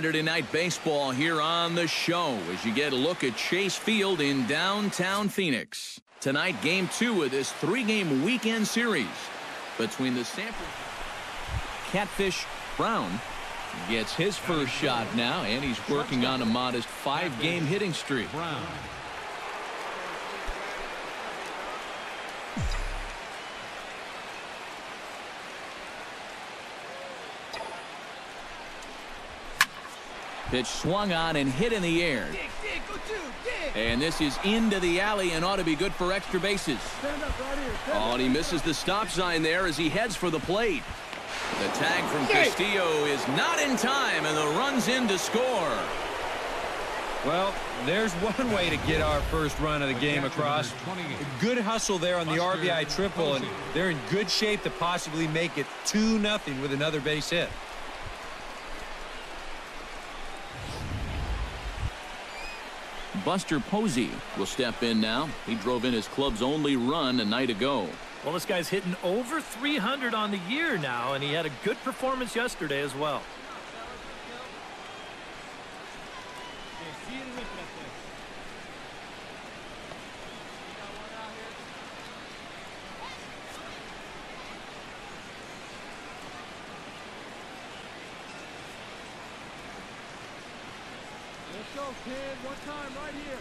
Saturday Night Baseball here on the show as you get a look at Chase Field in downtown Phoenix. Tonight, Game 2 of this 3-game weekend series between the Catfish Brown gets his first shot now, and he's working on a modest 5-game hitting streak. Pitch swung on and hit in the air. And this is into the alley and ought to be good for extra bases. Oh, and he misses the stop sign there as he heads for the plate. The tag from Castillo is not in time, and the run's in to score. Well, there's one way to get our first run of the game across. Good hustle there on the RBI triple, and they're in good shape to possibly make it 2-0 with another base hit. Buster Posey will step in now. He drove in his club's only run a night ago. Well, this guy's hitting over 300 on the year now, and he had a good performance yesterday as well. One time right here.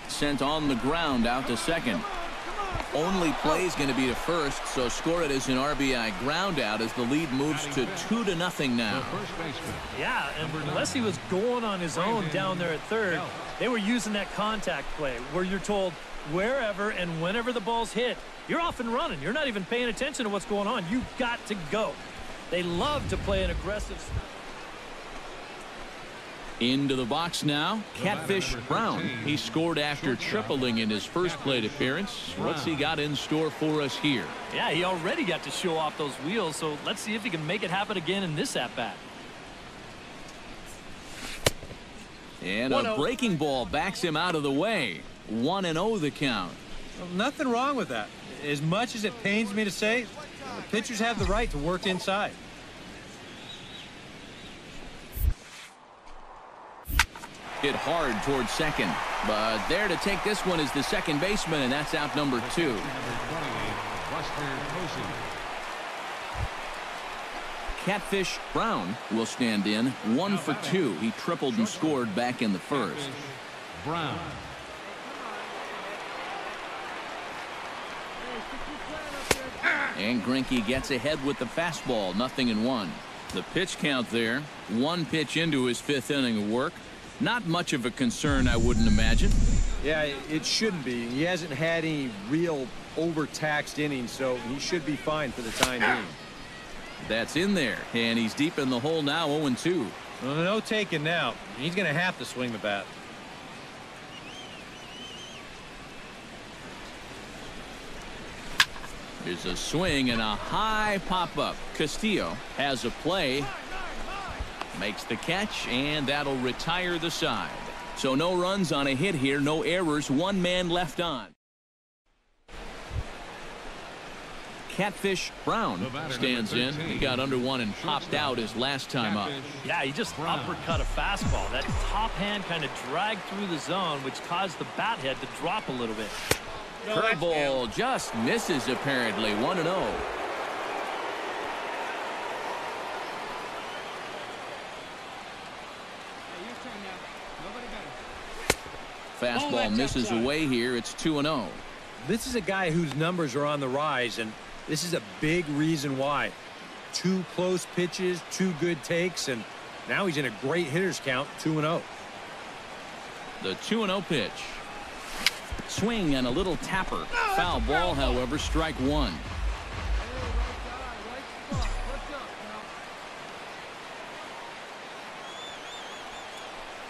Sent on the ground out to second. Only play is going to be to first, so score it as an RBI ground out as the lead moves to 2-0 now. Yeah, and unless he was going on his own down there at third, they were using that contact play where you're told wherever and whenever the ball's hit, you're off and running. You're not even paying attention to what's going on. You've got to go. They love to play an aggressive. Into the box now, Catfish Brown. He scored after tripling in his first plate appearance. What's he got in store for us here? Yeah, he already got to show off those wheels, so let's see if he can make it happen again in this at-bat. And a breaking ball backs him out of the way. 1-0 the count. Well, nothing wrong with that. As much as it pains me to say, the pitchers have the right to work inside. Hit hard towards second, but there to take this one is the second baseman, and that's out number 2. Catfish Brown will stand in 1 for 2. He tripled and scored back in the first. Brown. And Greinke gets ahead with the fastball, 0-1. The pitch count there, 1 pitch into his 5th inning of work. Not much of a concern, I wouldn't imagine. Yeah, it shouldn't be. He hasn't had any real overtaxed innings, so he should be fine for the time being. That's in there, and he's deep in the hole now, 0-2. Well, no taking now. He's going to have to swing the bat. There's a swing and a high pop-up. Castillo has a play. Makes the catch, and that'll retire the side. So no runs on a hit here, no errors, 1 man left on. Catfish Brown stands in. He got under one and popped out his last time up. Yeah, he just uppercut a fastball. That top hand kind of dragged through the zone, which caused the bat head to drop a little bit. Curveball just misses apparently, 1-0. Fastball misses away here. It's 2-0. This is a guy whose numbers are on the rise, and this is a big reason why. 2 close pitches, 2 good takes, and now he's in a great hitter's count, 2-0. The 2-0 pitch. Swing and a little tapper. Foul ball, however, strike 1.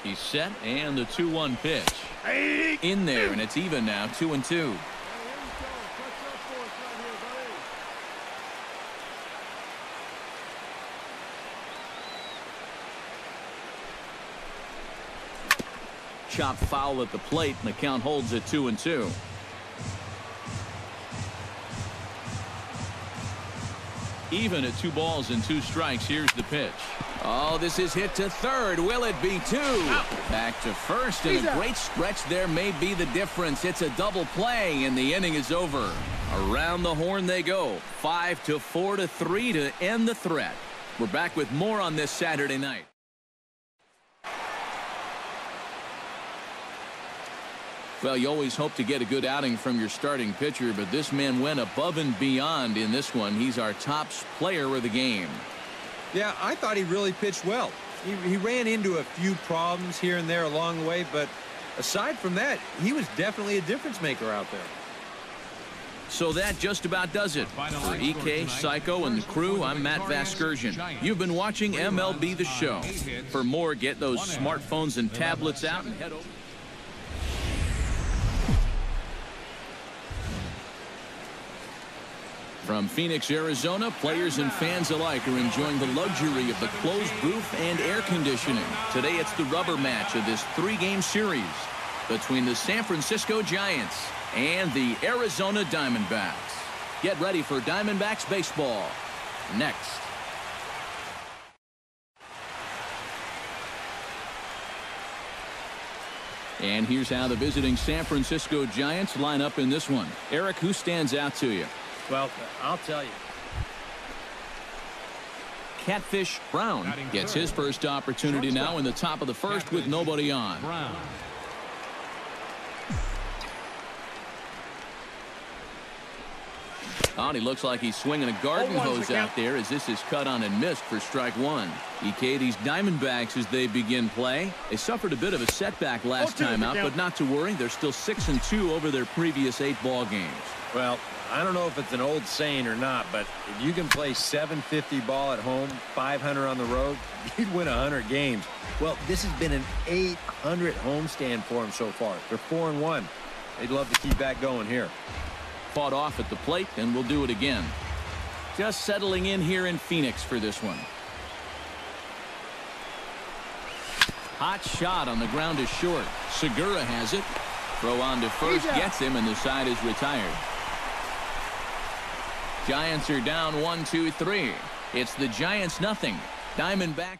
He's set, and the 2-1 pitch. In there, and it's even now, 2-2. Chop foul at the plate, and the count holds at 2-2. Even at 2 balls and 2 strikes, here's the pitch. Oh, this is hit to third. Will it be two? Out. Back to first, and a great stretch there may be the difference. It's a double play, and the inning is over. Around the horn they go. 5-4 to 3 to end the threat. We're back with more on this Saturday night. Well, you always hope to get a good outing from your starting pitcher, but this man went above and beyond in this one. He's our top player of the game. Yeah, I thought he really pitched well. He ran into a few problems here and there along the way, but aside from that, he was definitely a difference maker out there. So that just about does it. For EK, Psycho, and the crew, I'm Matt Vasgersian. You've been watching MLB The Show. For more, get those smartphones and tablets out and head over. From Phoenix, Arizona, players and fans alike are enjoying the luxury of the closed booth and air conditioning. Today it's the rubber match of this 3-game series between the San Francisco Giants and the Arizona Diamondbacks. Get ready for Diamondbacks baseball next. And here's how the visiting San Francisco Giants line up in this one. Eric, who stands out to you? Well, I'll tell you. Catfish Brown gets his first opportunity now in the top of the first with nobody on. Oh, he looks like he's swinging a garden hose out there as this is cut on and missed for strike one. EK, these Diamondbacks, as they begin play, they suffered a bit of a setback last time out, but not to worry. They're still 6-2 over their previous 8 ball games. Well, I don't know if it's an old saying or not, but if you can play .750 ball at home, .500 on the road, you'd win 100 games. Well, this has been an .800 homestand for them so far. They're 4-1. They'd love to keep that going here. Fought off at the plate, and we'll do it again. Just settling in here in Phoenix for this one. Hot shot on the ground is short. Segura has it. Throw on to first, gets him, and the side is retired. Giants are down 1-2-3. It's the Giants nothing. Diamondback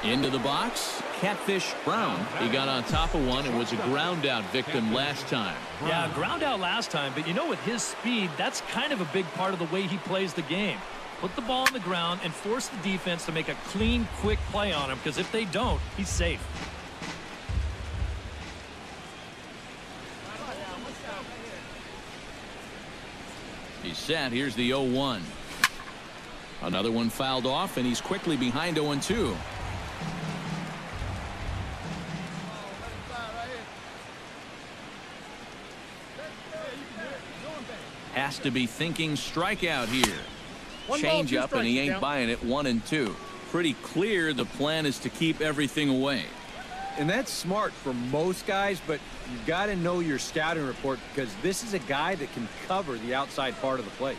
into the box. Catfish Brown. He got on top of one and was a ground out victim last time. Yeah, ground out last time, but you know, with his speed, that's kind of a big part of the way he plays the game. Put the ball on the ground and force the defense to make a clean, quick play on him, because if they don't, he's safe. He's set. Here's the 0-1. Another one fouled off, and he's quickly behind 0-2. Has to be thinking strikeout here. Change up, and he ain't buying it. 1-2. Pretty clear the plan is to keep everything away. And that's smart for most guys, but you've got to know your scouting report, because this is a guy that can cover the outside part of the plate.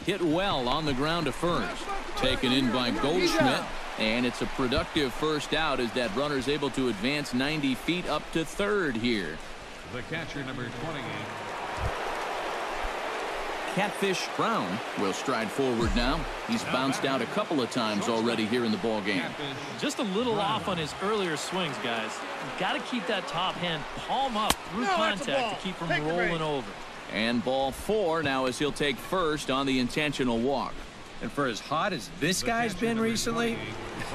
Hit well on the ground to first. Taken in by Goldschmidt. And it's a productive first out as that runner's able to advance 90 feet up to third here. The catcher, number 28. Catfish Brown will stride forward now. He's bounced out a couple of times already here in the ball game. Just a little off on his earlier swings, guys. You've got to keep that top hand palm up through contact to keep him rolling over. And ball 4 now as he'll take first on the intentional walk. And for as hot as this guy's been recently,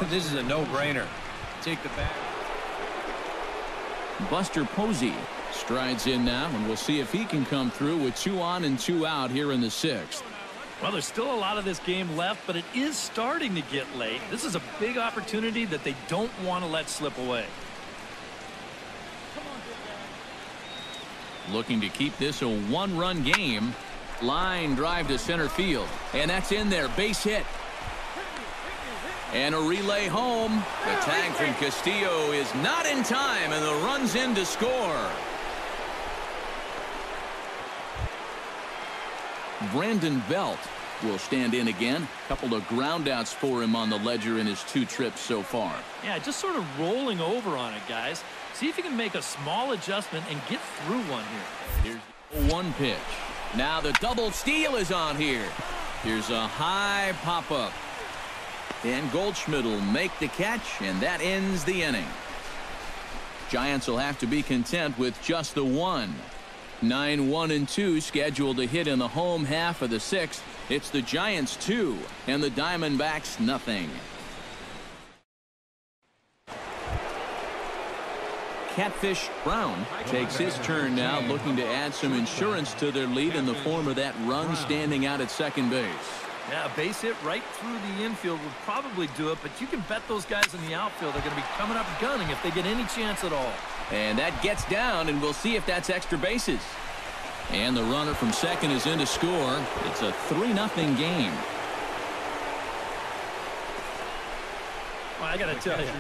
this is a no-brainer. Take the bat. Buster Posey strides in now, and we'll see if he can come through with 2 on and 2 out here in the 6th. Well, there's still a lot of this game left, but it is starting to get late. This is a big opportunity that they don't want to let slip away. Looking to keep this a 1-run game. Line drive to center field, and that's in there. Base hit. And a relay home. The tag from Castillo is not in time, and the run's in to score. Brandon Belt will stand in again. Couple of groundouts for him on the ledger in his 2 trips so far. Yeah, just sort of rolling over on it, guys. See if you can make a small adjustment and get through one here. Here's the 1 pitch. Now the double steal is on here. Here's a high pop-up. And Goldschmidt will make the catch, and that ends the inning. Giants will have to be content with just the 1. 9-1-2 scheduled to hit in the home half of the 6th. It's the Giants 2 and the Diamondbacks nothing. Catfish Brown takes his turn now, looking to add some insurance to their lead in the form of that run standing out at second base. Yeah, a base hit right through the infield would probably do it, but you can bet those guys in the outfield are going to be coming up gunning if they get any chance at all. And that gets down, and we'll see if that's extra bases. And the runner from second is in to score. It's a 3-0 game. Well, I got to tell you,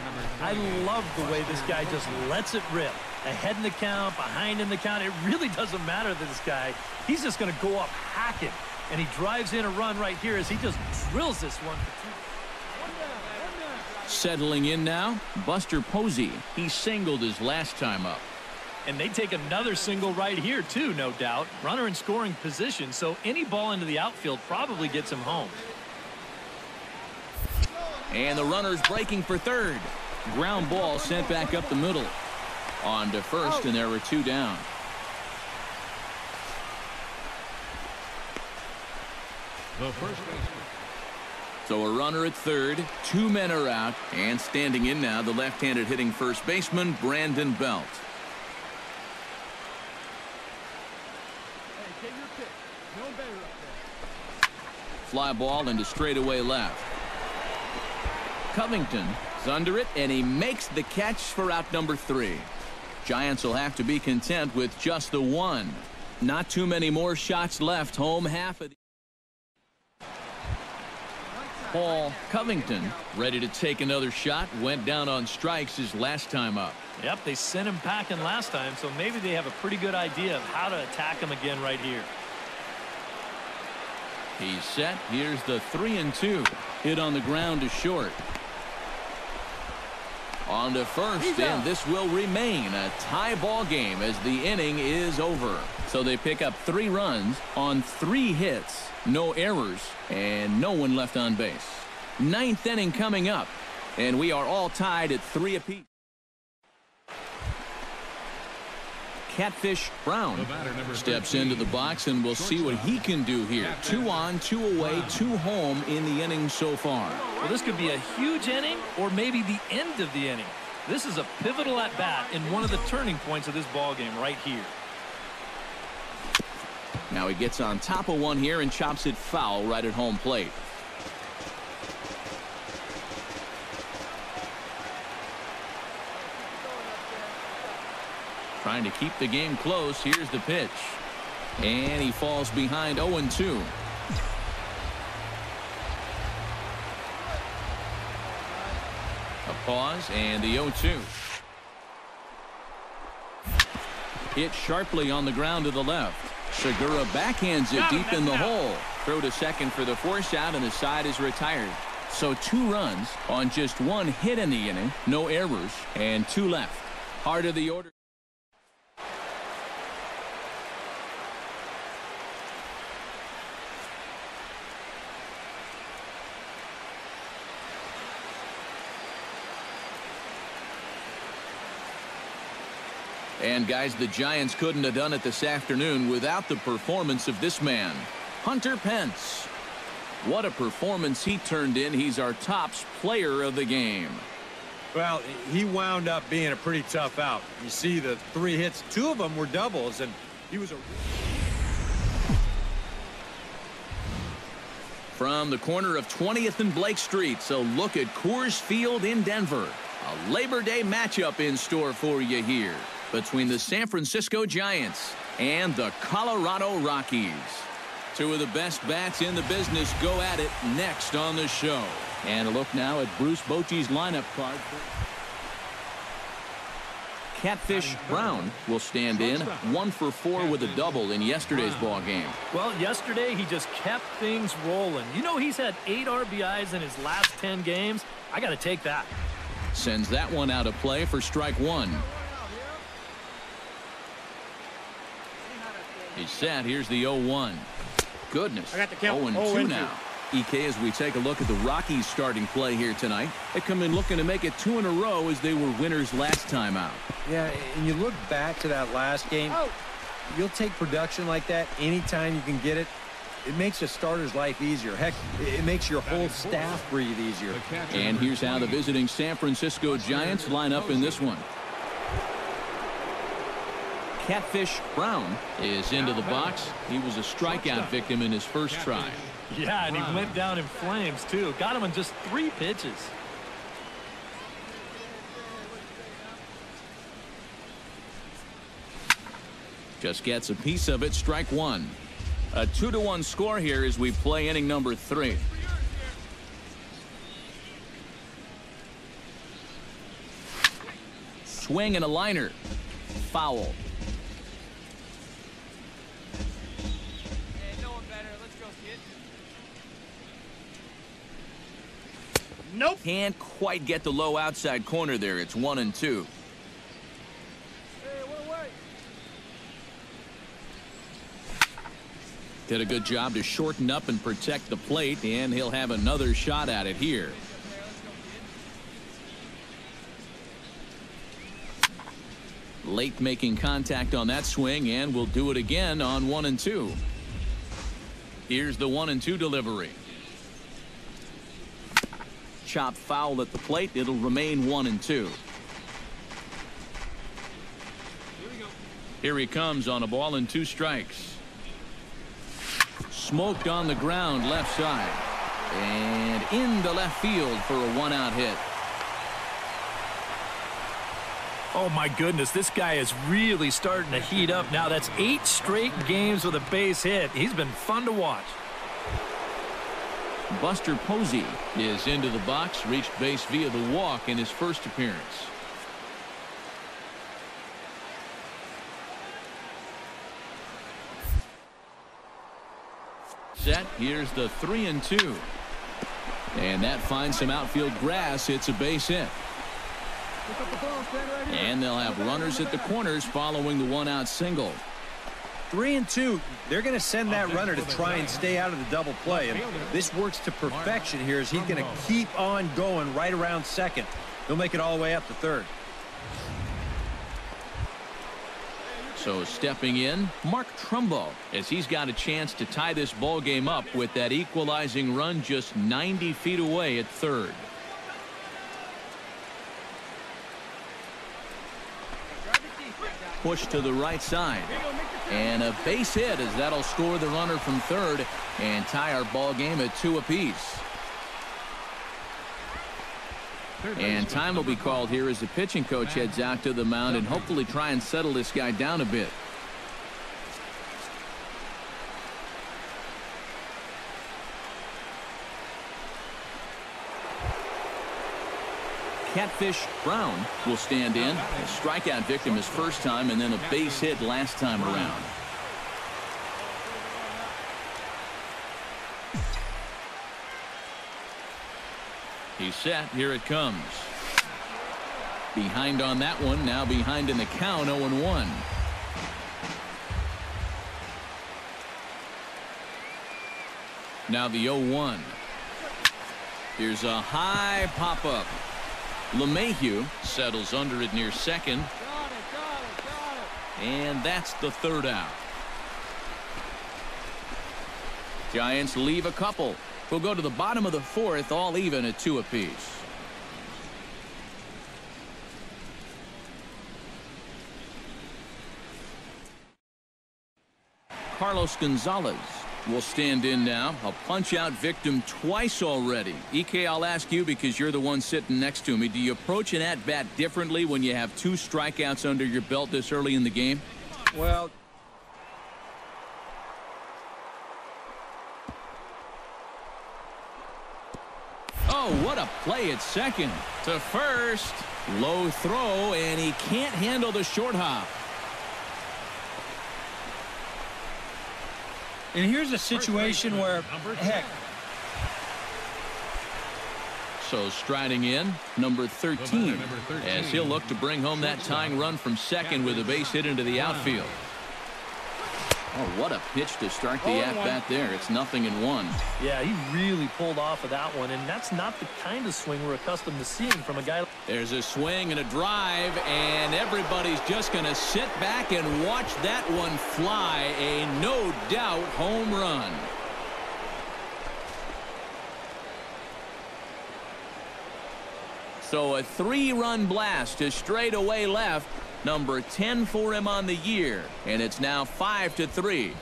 I love the way this guy just lets it rip. Ahead in the count, behind in the count. It really doesn't matter to this guy. He's just going to go up hacking. And he drives in a run right here as he just drills this one for 2. Settling in now, Buster Posey. He singled his last time up. And they take another single right here, too, no doubt. Runner in scoring position, so any ball into the outfield probably gets him home. And the runner's breaking for third. Ground ball sent back up the middle. On to first, and there were 2 down. The first baseman. So a runner at third, 2 men are out, and standing in now, the left-handed hitting first baseman, Brandon Belt. Fly ball into straightaway left. Covington is under it, and he makes the catch for out number 3. Giants will have to be content with just the 1. Not too many more shots left, home half of the Paul Covington ready to take another shot. Went down on strikes his last time up. Yep, they sent him packing last time, so maybe they have a pretty good idea of how to attack him again right here. He's set. Here's the 3-2. Hit on the ground to short. On to first, and this will remain a tie ball game as the inning is over. So they pick up 3 runs on 3 hits, no errors, and no one left on base. 9th inning coming up, and we are all tied at 3 apiece. Catfish Brown steps into the box, and we'll see what he can do here. 2 on, 2 away, 2 home in the inning so far. Well, this could be a huge inning or maybe the end of the inning. This is a pivotal at-bat in one of the turning points of this ball game right here. Now he gets on top of one here and chops it foul right at home plate. Trying to keep the game close. Here's the pitch. And he falls behind 0-2. A pause and the 0-2. Hit sharply on the ground to the left. Segura backhands it deep in the hole. Throw to second for the force out, and the side is retired. So 2 runs on just 1 hit in the inning. No errors and 2 left. Heart of the order. And guys, the Giants couldn't have done it this afternoon without the performance of this man, Hunter Pence. What a performance he turned in. He's our tops player of the game. Well, he wound up being a pretty tough out. You see the 3 hits, 2 of them were doubles, and he was a... From the corner of 20th and Blake Street, so look at Coors Field in Denver. A Labor Day matchup in store for you here between the San Francisco Giants and the Colorado Rockies. 2 of the best bats in the business go at it next on the show. And a look now at Bruce Bochy's lineup card. Catfish Brown will stand in 1 for 4 with a double in yesterday's ball game. Well, yesterday he just kept things rolling. You know, he's had 8 RBIs in his last 10 games. I got to take that. Sends that one out of play for strike 1. He's set. Here's the 0-1. Goodness. I got the count. 0-2 now. EK, as we take a look at the Rockies starting play here tonight, they come in looking to make it 2 in a row as they were winners last time out. Yeah, and you look back to that last game, you'll take production like that anytime you can get it. It makes a starter's life easier. Heck, it makes your whole staff breathe easier. And here's how the visiting San Francisco Giants line up in this one. Catfish Brown is into the box. He was a strikeout victim in his first try. Yeah, and he went down in flames, too. Got him in just 3 pitches. Just gets a piece of it. Strike 1. A 2-1 score here as we play inning number 3. Swing and a liner. Foul. Nope. Can't quite get the low outside corner there. It's 1-2. Did a good job to shorten up and protect the plate, and he'll have another shot at it here. Late making contact on that swing, and will do it again on 1-2. Here's the 1-2 delivery. Chop foul at the plate. It'll remain 1-2. Here he comes on a ball and 2 strikes. Smoked on the ground left side. And into left field for a 1-out hit. Oh, my goodness. This guy is really starting to heat up now. That's 8 straight games with a base hit. He's been fun to watch. Buster Posey is into the box, reached base via the walk in his first appearance. Set. Here's the 3-2. And that finds some outfield grass. It's a base hit. And they'll have runners at the corners following the 1-out single. 3-2. They're going to send that runner to try and stay out of the double play. And this works to perfection here as he's going to keep on going right around second. He'll make it all the way up to third. So stepping in, Mark Trumbo, as he's got a chance to tie this ball game up with that equalizing run just 90 feet away at third. Push to the right side. And a base hit as that'll score the runner from third and tie our ball game at 2 apiece. And time will be called here as the pitching coach heads out to the mound and hopefully try and settle this guy down a bit. Catfish Brown will stand in. A strikeout victim his first time and then a base hit last time around. He's set. Here it comes. Behind on that one. Now behind in the count. 0-1. Now the 0-1. Here's a high pop-up. LeMahieu settles under it near second. And that's the 3rd out. Giants leave a couple. We'll go to the bottom of the 4th, all even at 2 apiece. Carlos Gonzalez will stand in now. A punch-out victim twice already. EK, I'll ask you because you're the one sitting next to me. Do you approach an at-bat differently when you have 2 strikeouts under your belt this early in the game? Well, oh, what a play at second. To first. Low throw, and he can't handle the short hop. and here's a situation where, heck. So striding in, number 13, as he'll look to bring home that tying run from second with a base hit into the outfield. Oh, what a pitch to start the at-bat there. It's 0-1. Yeah, he really pulled off of that one, and that's not the kind of swing we're accustomed to seeing from a guy. There's a swing and a drive, and everybody's just going to sit back and watch that one fly. A no-doubt home run. So a 3-run blast to straightaway left. Number 10 for him on the year, and it's now 5-3.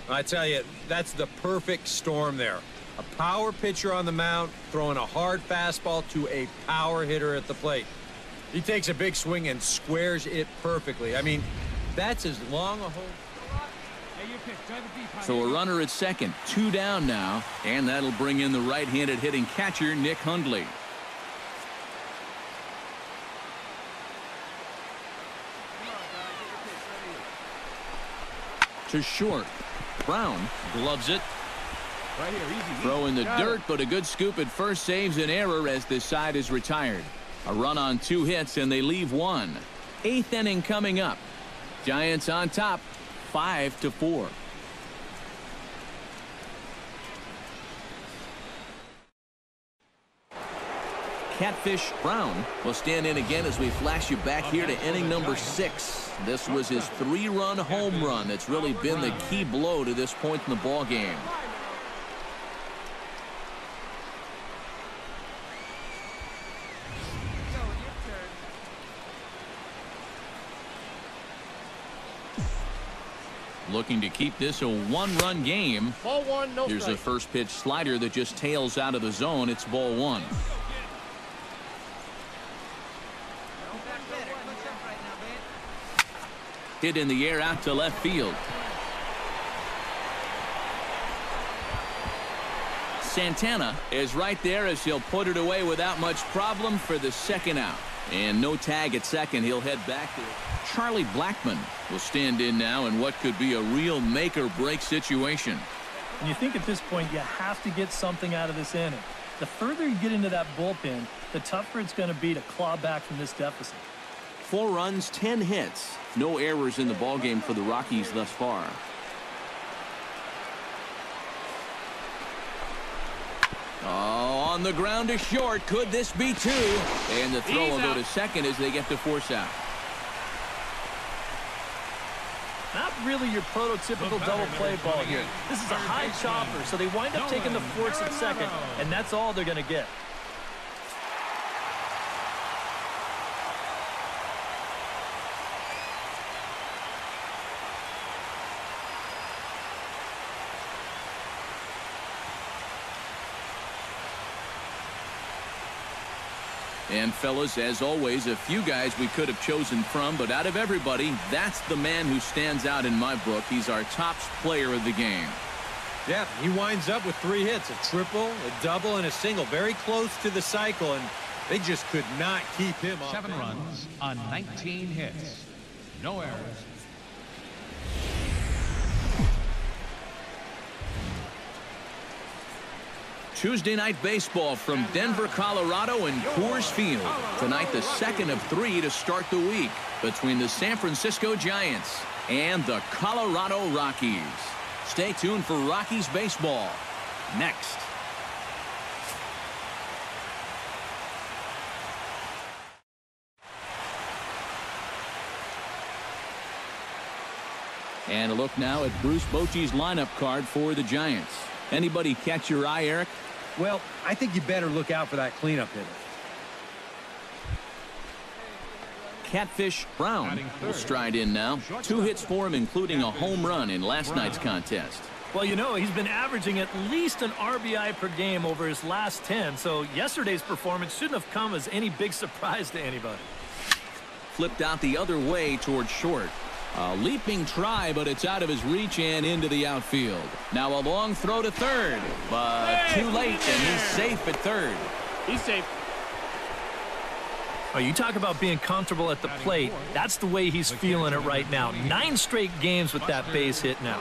I tell you, that's the perfect storm there. A power pitcher on the mound throwing a hard fastball to a power hitter at the plate. He takes a big swing and squares it perfectly. I mean, that's as long a hole. So a runner at second, 2 down now, and that'll bring in the right-handed hitting catcher, Nick Hundley. To short. Brown gloves it. Right here, easy. Throw in the dirt, but a good scoop at first saves an error as this side is retired. A run on 2 hits, and they leave 1. 8th inning coming up. Giants on top, 5-4. Catfish Brown will stand in again as we flash you back here to inning number 6. This was his 3-run home run that's really been the key blow to this point in the ball game. Looking to keep this a 1-run game. Ball 1, no Here's a first pitch slider that just tails out of the zone. It's ball 1. Hit in the air out to left field. Santana is right there as he'll put it away without much problem for the second out. And no tag at second. He'll head back to Charlie Blackmon will stand in now in what could be a real make-or-break situation. And you think at this point you have to get something out of this inning. The further you get into that bullpen, the tougher it's going to be to claw back from this deficit. 4 runs, 10 hits. No errors in the ballgame for the Rockies thus far. Oh, on the ground to short. Could this be 2? And the throw will go to second as they get the force out. Not really your prototypical double play ball here. This is a high chopper, so they wind up taking the force at second, and that's all they're going to get. And fellas, as always, a few guys we could have chosen from, but out of everybody, that's the man who stands out in my book. He's our top player of the game. Yeah, he winds up with 3 hits, a triple, a double, and a single. Very close to the cycle, and they just could not keep him off. 7 runs on 19 hits. No errors. Tuesday night baseball from Denver, Colorado and Coors Field. Tonight, the second of 3 to start the week between the San Francisco Giants and the Colorado Rockies. Stay tuned for Rockies baseball next. And a look now at Bruce Bochy's lineup card for the Giants. Anybody catch your eye, Eric? Well, I think you better look out for that cleanup hitter. Catfish Brown will stride in now. 2 hits for him, including a home run in last night's contest. Well, you know, he's been averaging at least an RBI per game over his last 10, so yesterday's performance shouldn't have come as any big surprise to anybody. Flipped out the other way toward short. A leaping try, but it's out of his reach and into the outfield. Now a long throw to third, but too late, and he's safe at third. He's safe. Oh, you talk about being comfortable at the plate. That's the way he's feeling it right now. 9 straight games with that base hit now.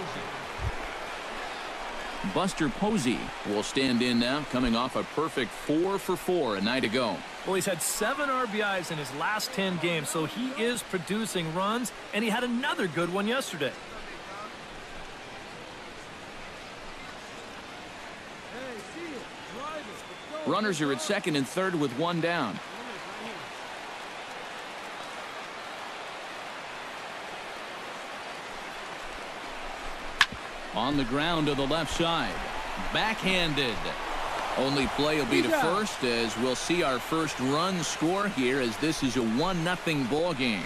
Buster Posey will stand in now, coming off a perfect 4 for 4 a night ago. Well, he's had 7 RBIs in his last 10 games, so he is producing runs, and he had another good one yesterday. Runners are at second and third with 1 down. On the ground to the left side. Backhanded. Only play will be to first, as we'll see our first run score here, as this is a 1-0 ball game.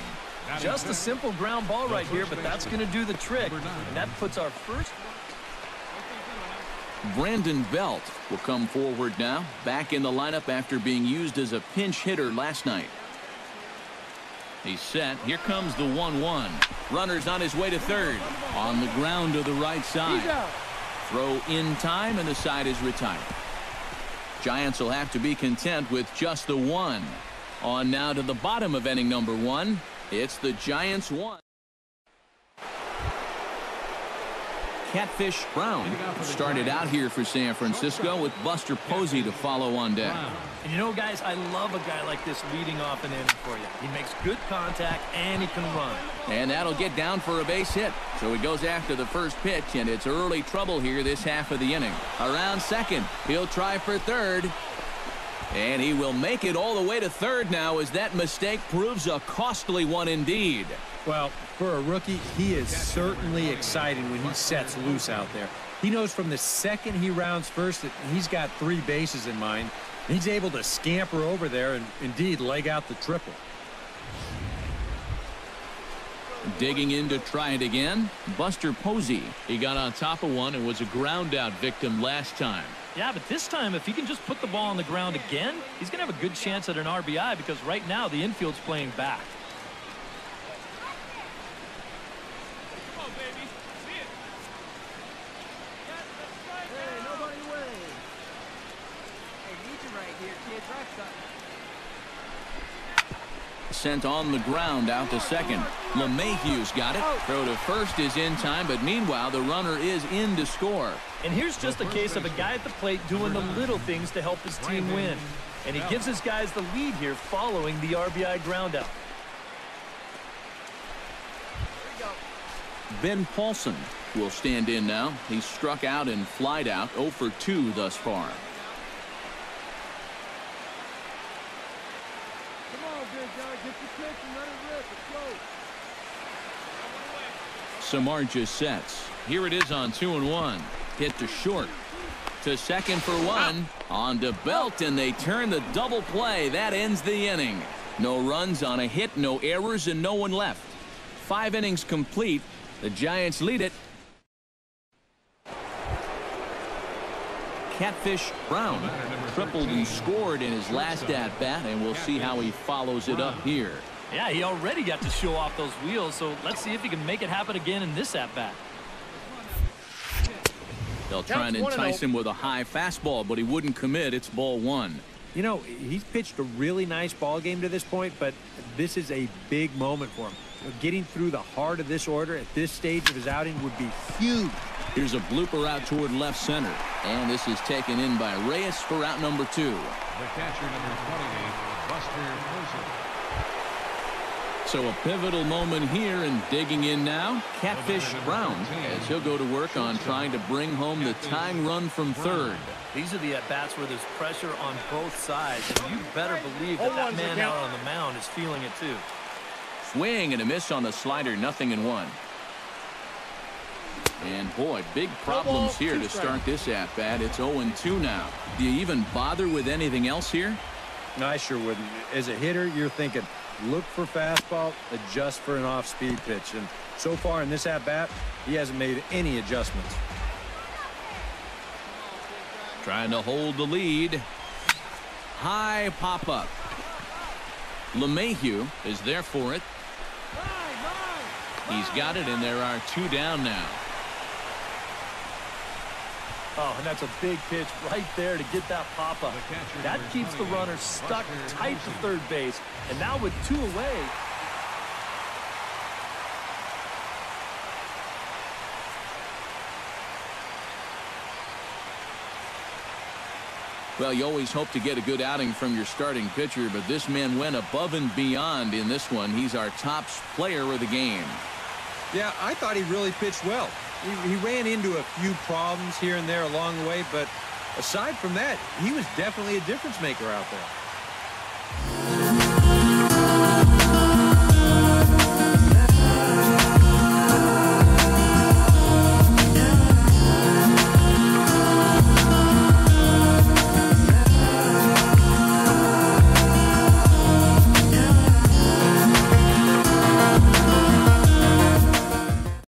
Just a simple ground ball right here, but that's going to do the trick. And that puts our first. Brandon Belt will come forward now, back in the lineup after being used as a pinch hitter last night. He's set. Here comes the 1-1. Runner's on his way to third. On the ground to the right side. Throw in time, and the side is retired. Giants will have to be content with just the 1. On now to the bottom of inning number 1. It's the Giants 1. Catfish Brown started out here for San Francisco with Buster Posey to follow on deck. And you know, guys, I love a guy like this leading off an inning for you. He makes good contact, and he can run. And that'll get down for a base hit. So he goes after the first pitch, and it's early trouble here this half of the inning. Around second, he'll try for third. And he will make it all the way to third now, as that mistake proves a costly one indeed. Well, for a rookie, he is certainly excited when he sets loose out there. He knows from the second he rounds first that he's got 3 bases in mind. He's able to scamper over there and indeed leg out the triple. Digging in to try it again, Buster Posey. He got on top of one and was a ground out victim last time. Yeah, but this time, if he can just put the ball on the ground again, he's going to have a good chance at an RBI, because right now the infield's playing back. Sent on the ground out to second. LeMahieu's got it. Throw to first is in time, but meanwhile the runner is in to score. And here's just a case of a guy at the plate doing the little things to help his team win. And he gives his guys the lead here following the RBI groundout. Ben Paulson will stand in now. He's struck out and flied out, 0 for 2 thus far. Samardzija sets. Here it is on 2-1. Hit to short. To second for 1. On to Belt, and they turn the double play. That ends the inning. No runs on a hit, no errors, and no one left. 5 innings complete. The Giants lead it. Catfish Brown tripled and scored in his last at-bat, and we'll see how he follows it up here. Yeah, he already got to show off those wheels, so let's see if he can make it happen again in this at-bat. They'll try and entice him with a high fastball, but he wouldn't commit. It's ball 1. You know, he's pitched a really nice ball game to this point, but this is a big moment for him. Getting through the heart of this order at this stage of his outing would be huge. Here's a blooper out toward left center, and this is taken in by Reyes for out number 2. The catcher, number 28, Buster Posey. So a pivotal moment here, and digging in now, Catfish Brown, as he'll go to work on trying to bring home the tying run from third. These are the at-bats where there's pressure on both sides, and you better believe that that man out on the mound is feeling it too. Swing and a miss on the slider, 0-1. And boy, big problems here to start this at-bat. It's 0-2 now. Do you even bother with anything else here? No, I sure wouldn't. As a hitter, you're thinking, look for fastball, adjust for an off-speed pitch. And so far in this at-bat, he hasn't made any adjustments. Trying to hold the lead. High pop-up. LeMahieu is there for it. He's got it, and there are 2 down now. Oh, and that's a big pitch right there to get that pop-up. That keeps the runner stuck tight to third base. And now with 2 away. Well, you always hope to get a good outing from your starting pitcher, but this man went above and beyond in this one. He's our top player of the game. Yeah, I thought he really pitched well. He ran into a few problems here and there along the way, but aside from that, he was definitely a difference maker out there.